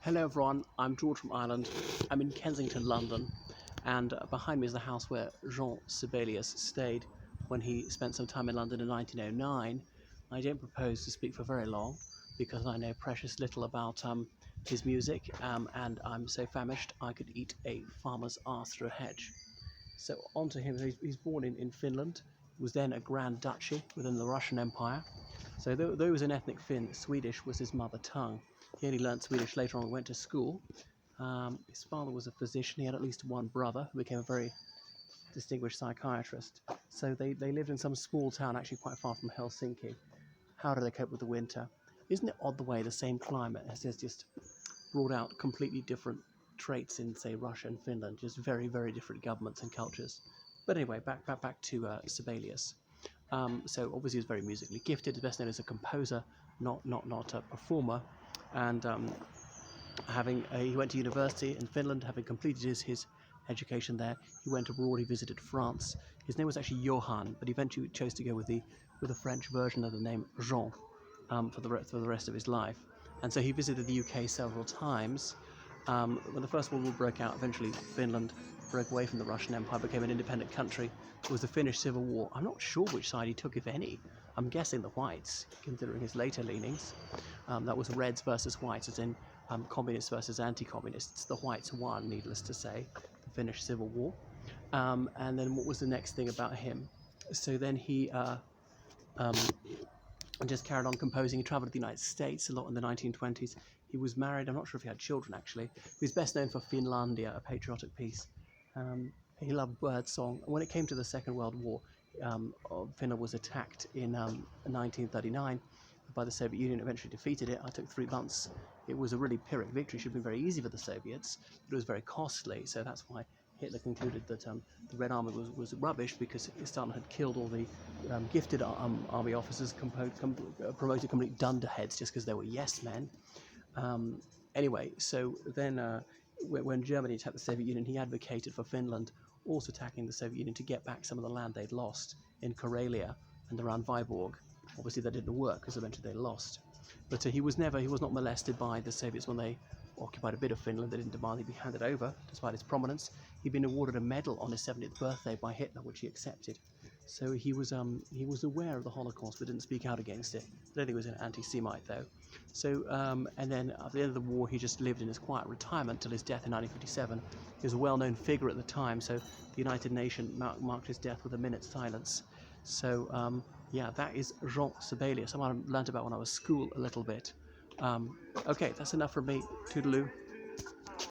Hello everyone, I'm George from Ireland. I'm in Kensington, London, and behind me is the house where Jean Sibelius stayed when he spent some time in London in 1909. I don't propose to speak for very long because I know precious little about his music, and I'm so famished I could eat a farmer's arse through a hedge. So on to him. He's born in Finland. It was then a Grand Duchy within the Russian Empire. So though he was an ethnic Finn, Swedish was his mother tongue. He only learnt Swedish later on and went to school. His father was a physician. He had at least one brother who became a very distinguished psychiatrist. So they lived in some small town actually quite far from Helsinki. How do they cope with the winter? Isn't it odd the way the same climate has just brought out completely different traits in, say, Russia and Finland, just very, very different governments and cultures. But anyway, back to Sibelius. So obviously, he was very musically gifted. He's best known as a composer, not a performer. And he went to university in Finland, having completed his education there. He went abroad. He visited France. His name was actually Johann, but he eventually chose to go with the French version of the name Jean for the rest of his life. And so he visited the UK several times. When the First World War broke out, eventually Finland broke away from the Russian Empire, became an independent country. It was the Finnish Civil War. I'm not sure which side he took, if any. I'm guessing the whites, considering his later leanings. That was Reds versus whites, as in communists versus anti-communists. The whites won, needless to say, the Finnish Civil War. And then what was the next thing about him? So then he and just carried on composing. He travelled to the United States a lot in the 1920s. He was married. I'm not sure if he had children, actually. He was best known for Finlandia, a patriotic piece. He loved birdsong. When it came to the Second World War, Finland was attacked in 1939 by the Soviet Union, eventually defeated it. I took 3 months. It was a really Pyrrhic victory. It should have been very easy for the Soviets, but it was very costly. So that's why Hitler concluded that the Red Army was rubbish, because Stalin had killed all the gifted army officers, promoted complete dunderheads just because they were yes men. Anyway, so then when Germany attacked the Soviet Union, he advocated for Finland also attacking the Soviet Union to get back some of the land they'd lost in Karelia and around Vyborg. Obviously that didn't work because eventually they lost. But he was not molested by the Soviets when they occupied a bit of Finland. They didn't demand he be handed over, despite his prominence. He'd been awarded a medal on his 70th birthday by Hitler, which he accepted. So he was aware of the Holocaust, but didn't speak out against it. I don't think he was an anti-Semite, though. So, and then at the end of the war, he just lived in his quiet retirement till his death in 1957. He was a well-known figure at the time, so the United Nations marked his death with a minute's silence. So, yeah, that is Jean Sibelius. I might have learnt about when I was school a little bit. Okay, that's enough from me. Toodaloo.